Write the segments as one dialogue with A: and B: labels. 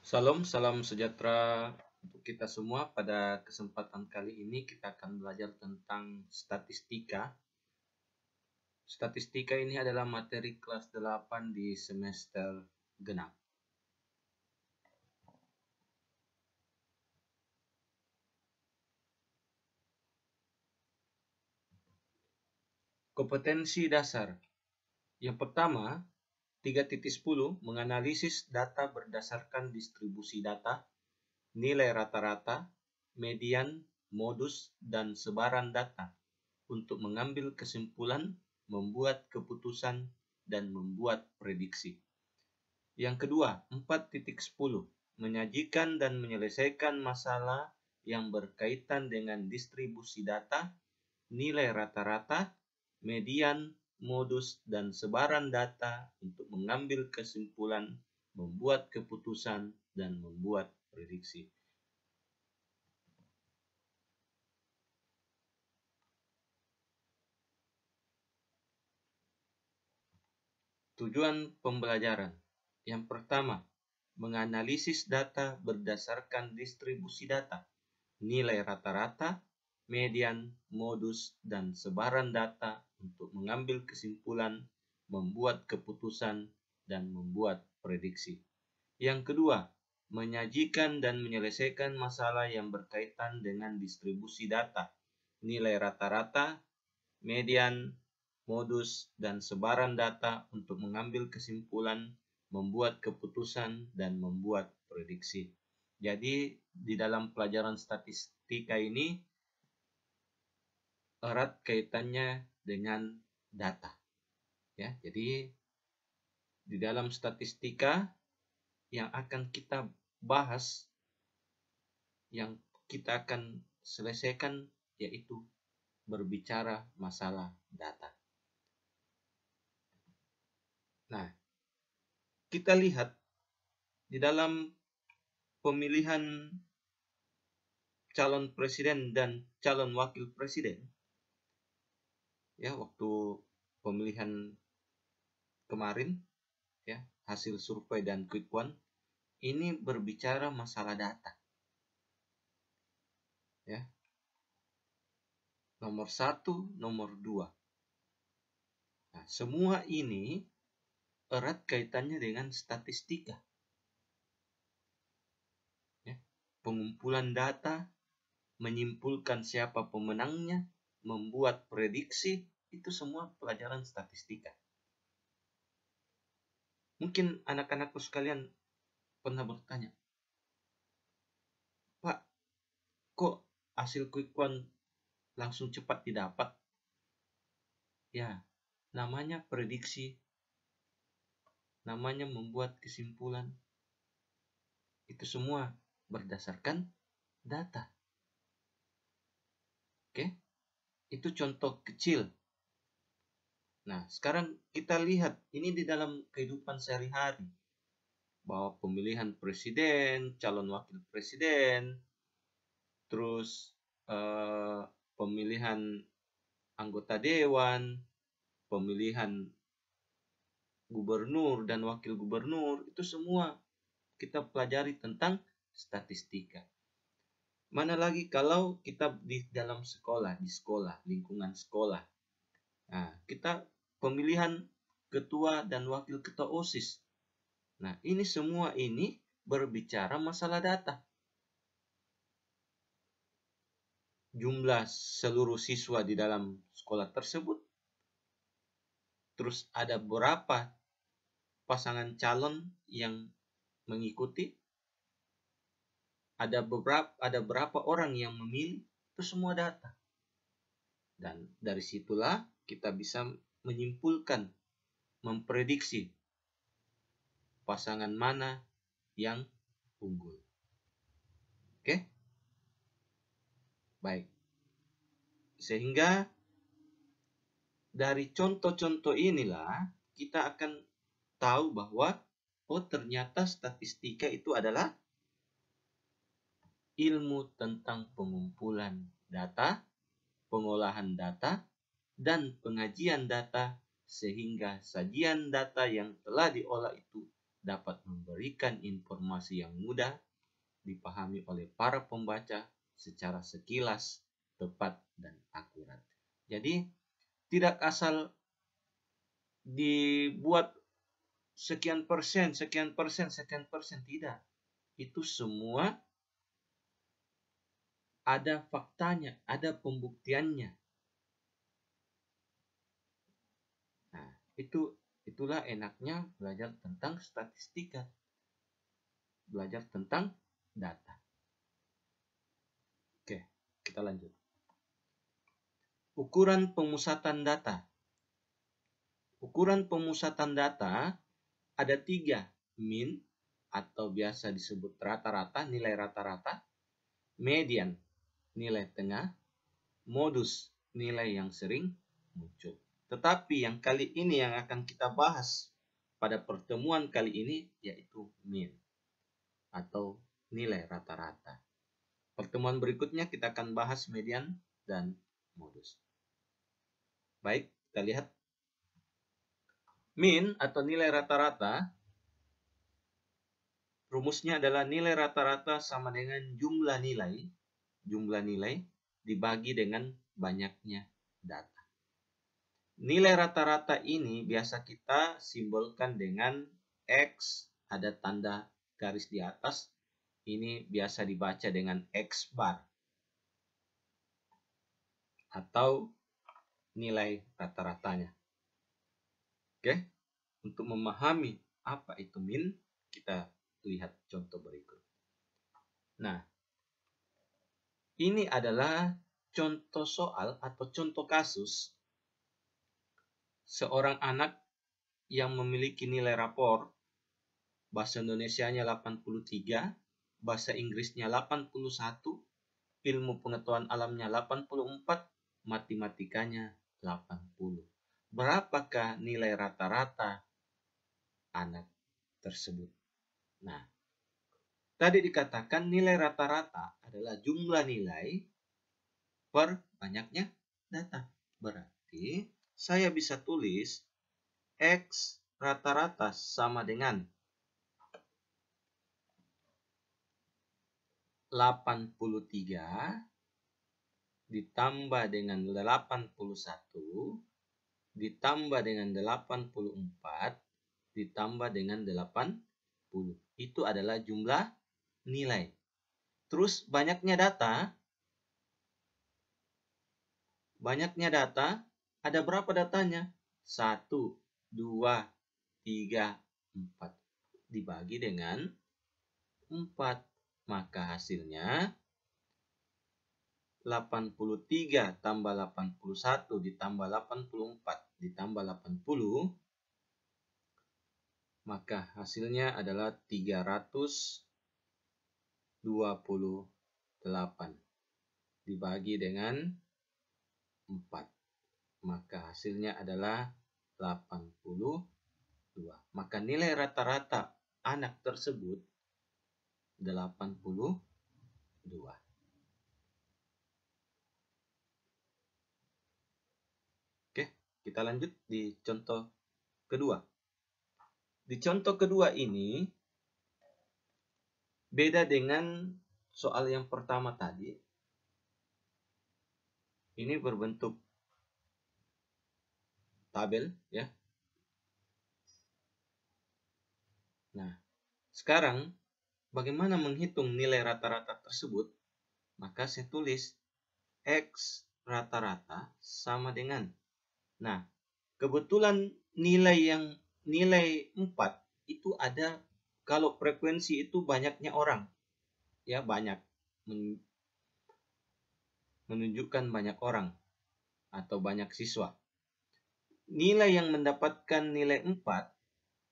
A: Salam, salam sejahtera untuk kita semua. Pada kesempatan kali ini kita akan belajar tentang statistika. Statistika ini adalah materi kelas 8 di semester genap. Kompetensi dasar. Yang pertama, 3.10 menganalisis data berdasarkan distribusi data, nilai rata-rata, median, modus, dan sebaran data untuk mengambil kesimpulan, membuat keputusan, dan membuat prediksi. Yang kedua, 4.10 menyajikan dan menyelesaikan masalah yang berkaitan dengan distribusi data, nilai rata-rata, median, modus, dan sebaran data untuk mengambil kesimpulan, membuat keputusan, dan membuat prediksi. Tujuan pembelajaran. Yang pertama, menganalisis data berdasarkan distribusi data, nilai rata-rata, median, modus, dan sebaran data untuk mengambil kesimpulan, membuat keputusan, dan membuat prediksi. Yang kedua, menyajikan dan menyelesaikan masalah yang berkaitan dengan distribusi data, nilai rata-rata, median, modus, dan sebaran data untuk mengambil kesimpulan, membuat keputusan, dan membuat prediksi. Jadi di dalam pelajaran statistika ini erat kaitannya dengan data. Ya, jadi di dalam statistika yang akan kita bahas, yang kita akan selesaikan yaitu berbicara masalah data. Nah, kita lihat di dalam pemilihan calon presiden dan calon wakil presiden, ya, waktu pemilihan kemarin, ya, hasil survei dan quick count ini berbicara masalah data, ya, nomor 1, nomor 2. Nah, semua ini erat kaitannya dengan statistika, ya, pengumpulan data, menyimpulkan siapa pemenangnya, membuat prediksi, itu semua pelajaran statistika. Mungkin anak-anakku sekalian pernah bertanya, Pak, kok hasil quick count langsung cepat didapat? Ya, namanya prediksi, namanya membuat kesimpulan. Itu semua berdasarkan data. Oke, itu contoh kecil. Nah, sekarang kita lihat ini di dalam kehidupan sehari-hari, bahwa pemilihan presiden, calon wakil presiden, terus pemilihan anggota dewan, pemilihan gubernur dan wakil gubernur, itu semua kita pelajari tentang statistika. Mana lagi kalau kita di dalam sekolah, di sekolah, lingkungan sekolah. Nah, kita pemilihan ketua dan wakil ketua OSIS. Nah, ini semua ini berbicara masalah data. Jumlah seluruh siswa di dalam sekolah tersebut. Terus ada berapa pasangan calon yang mengikuti? Ada berapa orang yang memilih? Itu semua data. Dan dari situlah kita bisa menyimpulkan, memprediksi pasangan mana yang unggul. Oke? Baik. Sehingga dari contoh-contoh inilah kita akan tahu bahwa ternyata statistika itu adalah ilmu tentang pengumpulan data, pengolahan data, dan pengajian data sehingga sajian data yang telah diolah itu dapat memberikan informasi yang mudah dipahami oleh para pembaca secara sekilas, tepat, dan akurat. Jadi, tidak asal dibuat sekian persen, tidak. Itu semua ada faktanya, ada pembuktiannya. Nah, itulah enaknya belajar tentang statistika. Belajar tentang data. Oke, kita lanjut. Ukuran pemusatan data. Ukuran pemusatan data ada 3. Mean atau biasa disebut rata-rata, nilai rata-rata. Median, nilai tengah. Modus, nilai yang sering muncul. Tetapi yang kali ini yang akan kita bahas pada pertemuan kali ini yaitu mean atau nilai rata-rata. Pertemuan berikutnya kita akan bahas median dan modus. Baik, kita lihat. Mean atau nilai rata-rata, rumusnya adalah nilai rata-rata sama dengan jumlah nilai dibagi dengan banyaknya data. Nilai rata-rata ini biasa kita simbolkan dengan X, ada tanda garis di atas. Ini biasa dibaca dengan X bar atau nilai rata-ratanya. Oke, untuk memahami apa itu mean, kita lihat contoh berikut. Nah, ini adalah contoh soal atau contoh kasus seorang anak yang memiliki nilai rapor bahasa Indonesianya 83, bahasa Inggrisnya 81, ilmu pengetahuan alamnya 84, matematikanya 80. Berapakah nilai rata-rata anak tersebut? Nah, tadi dikatakan nilai rata-rata adalah jumlah nilai per banyaknya data. Berarti saya bisa tulis X rata-rata sama dengan 83 ditambah dengan 81 ditambah dengan 84 ditambah dengan 80. Itu adalah jumlah nilai. Terus banyaknya data. Ada berapa datanya? 1, 2, 3, 4. Dibagi dengan 4. Maka hasilnya 83 tambah 81 ditambah 84 ditambah 80, maka hasilnya adalah 328 dibagi dengan 4, maka hasilnya adalah 82. Maka nilai rata-rata anak tersebut 82. Kita lanjut di contoh kedua. Di contoh kedua ini beda dengan soal yang pertama tadi. Ini berbentuk tabel ya. Nah, sekarang bagaimana menghitung nilai rata-rata tersebut? Maka saya tulis X rata-rata sama dengan. Nah, kebetulan nilai 4 itu ada kalau frekuensi itu banyaknya orang. Ya, banyak. Menunjukkan banyak orang atau banyak siswa. Nilai yang mendapatkan nilai 4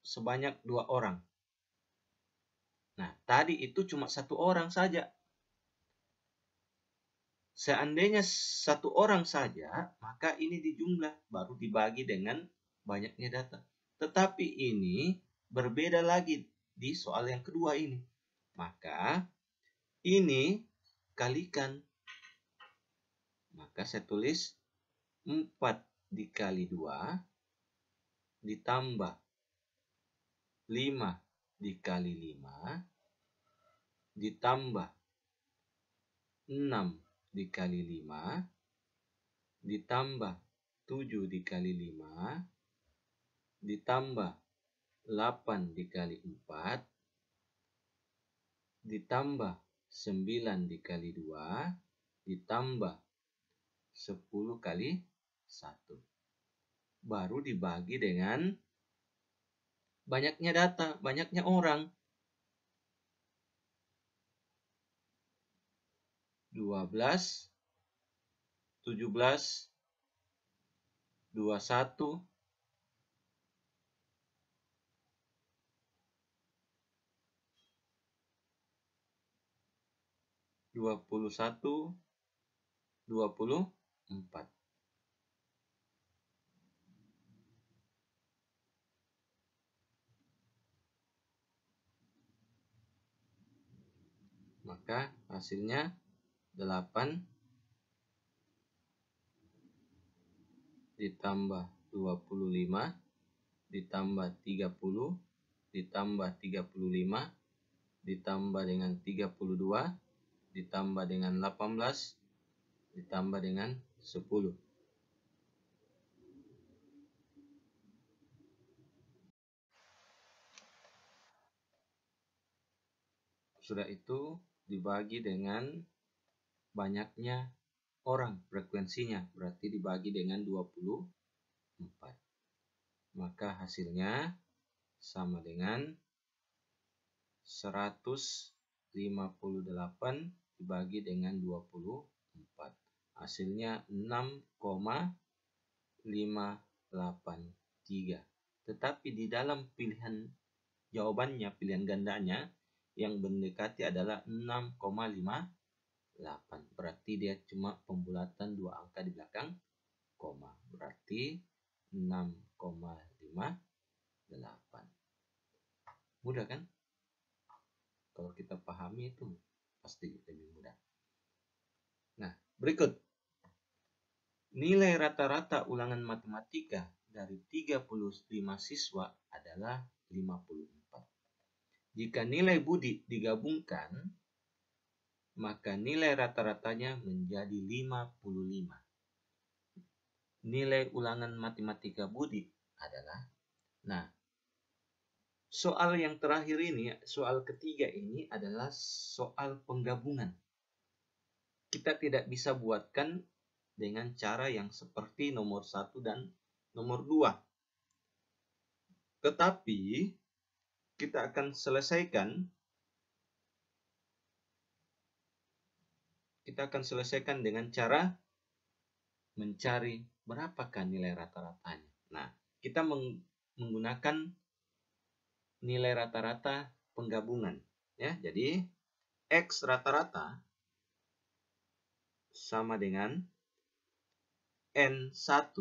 A: sebanyak 2 orang. Nah, tadi itu cuma 1 orang saja. Seandainya 1 orang saja, maka ini dijumlah, baru dibagi dengan banyaknya data. Tetapi ini berbeda lagi di soal yang kedua ini. Maka ini kalikan. Maka saya tulis 4 dikali 2 ditambah 5 dikali 5 ditambah 6 dikali 5 ditambah 7 dikali 5 ditambah 8 dikali 4 ditambah 9 dikali 2 ditambah 10 kali 1. Baru dibagi dengan banyaknya data, banyaknya orang. 12, 17, 21, 21, 24. Maka hasilnya 8 ditambah 25 ditambah 30 ditambah 35 ditambah dengan 32 ditambah dengan 18 ditambah dengan 10. Sudah itu dibagi dengan banyaknya orang, frekuensinya berarti dibagi dengan 24. Maka hasilnya sama dengan 158 dibagi dengan 24. Hasilnya 6,583. Tetapi di dalam pilihan jawabannya, pilihan gandanya yang mendekati adalah 6,58. Berarti dia cuma pembulatan 2 angka di belakang koma. Berarti 6,58. Mudah kan? Kalau kita pahami itu pasti lebih mudah. Nah, berikut. Nilai rata-rata ulangan matematika dari 35 siswa adalah 54. Jika nilai Budi digabungkan, maka nilai rata-ratanya menjadi 55. Nilai ulangan matematika Budi adalah, nah, soal yang terakhir ini, soal ketiga ini adalah soal penggabungan. Kita tidak bisa buatkan dengan cara yang seperti nomor 1 dan nomor 2. Tetapi kita akan selesaikan dengan cara mencari berapakah nilai rata-ratanya. Nah, kita menggunakan nilai rata-rata penggabungan, ya. Jadi X rata-rata sama dengan N1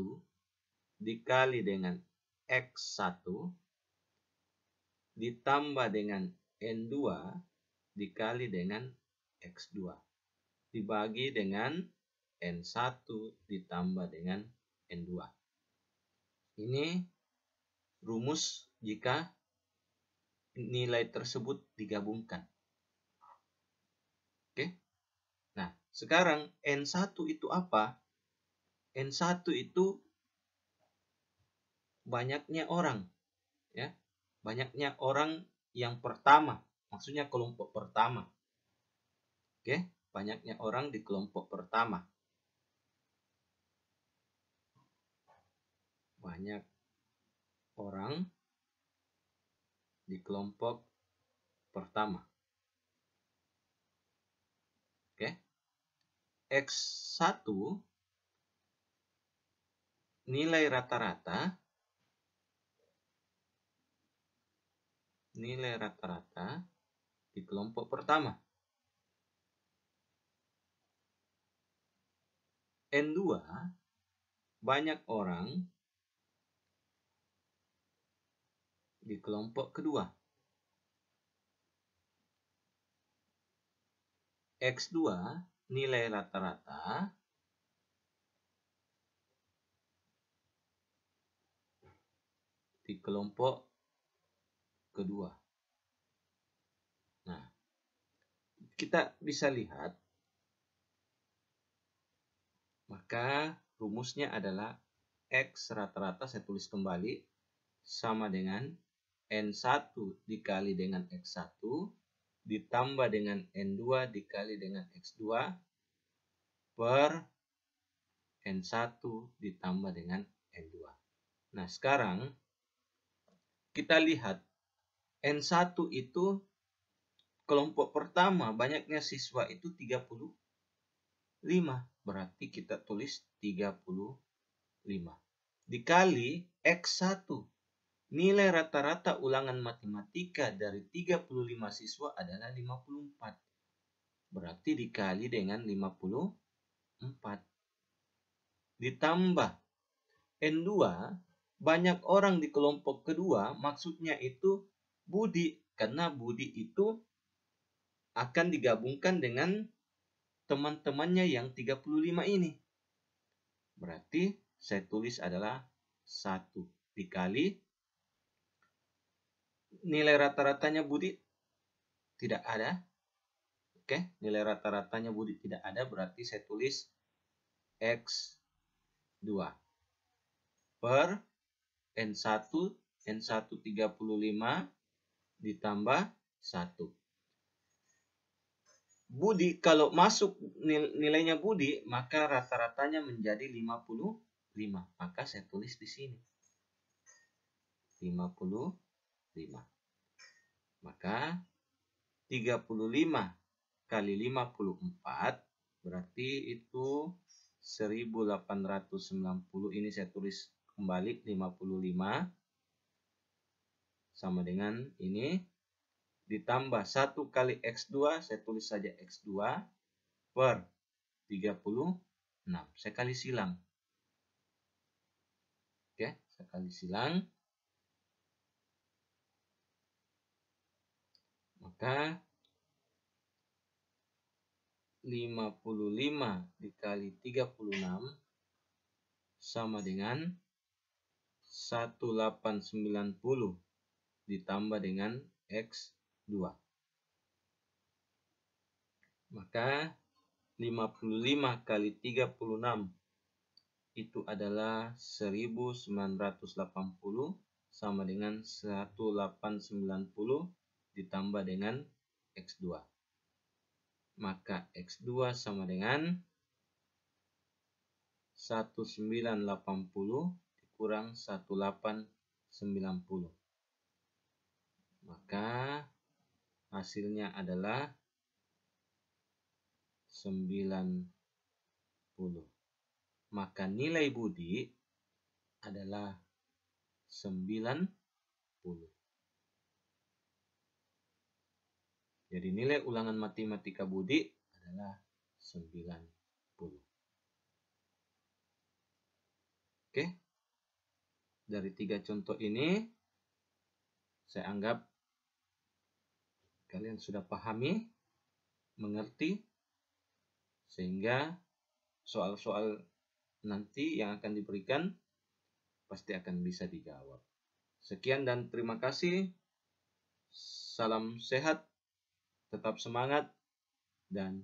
A: dikali dengan X1 ditambah dengan N2 dikali dengan X2 dibagi dengan N1 ditambah dengan N2. Ini rumus jika nilai tersebut digabungkan. Oke. Nah, sekarang N1 itu apa? N1 itu banyaknya orang, ya. Banyaknya orang yang pertama, maksudnya kelompok pertama. Oke, banyaknya orang di kelompok pertama. Banyak orang di kelompok pertama. Oke. X1 nilai rata-rata di kelompok pertama. N2 banyak orang di kelompok kedua. X2 nilai rata-rata di kelompok kedua. kita bisa lihat, maka rumusnya adalah X rata-rata, saya tulis kembali, sama dengan N1 dikali dengan X1 ditambah dengan N2 dikali dengan X2 per N1 ditambah dengan N2. Nah, sekarang kita lihat N1 itu kelompok pertama banyaknya siswa itu 35. Berarti kita tulis 35 dikali X1. Nilai rata-rata ulangan matematika dari 35 siswa adalah 54. Berarti dikali dengan 54. Ditambah N2, banyak orang di kelompok kedua, maksudnya itu Budi. Karena Budi itu akan digabungkan dengan teman-temannya yang 35 ini. Berarti saya tulis adalah 1 dikali nilai rata-ratanya Budi tidak ada. Oke, nilai rata-ratanya Budi tidak ada, berarti saya tulis X2 per N1 35 ditambah 1. Budi, kalau masuk nilainya Budi, maka rata-ratanya menjadi 55. Maka saya tulis di sini 55. Maka 35 kali 54 berarti itu 1890. Ini saya tulis kembali 55 sama dengan ini ditambah 1 kali X2, saya tulis saja X2 per 36. Saya kali silang. Oke, saya kali silang. Maka 55 dikali 36 sama dengan 1890 ditambah dengan X2. Maka 55 kali 36 itu adalah 1980 sama dengan 1890 ditambah dengan X2. Maka X2 sama dengan 1980 dikurang 1890. Maka hasilnya adalah 90. Maka nilai Budi adalah 90. Jadi nilai ulangan matematika Budi adalah 90. Oke. Dari 3 contoh ini, saya anggap kalian sudah pahami, mengerti, sehingga soal-soal nanti yang akan diberikan pasti akan bisa dijawab. Sekian dan terima kasih. Salam sehat, tetap semangat, dan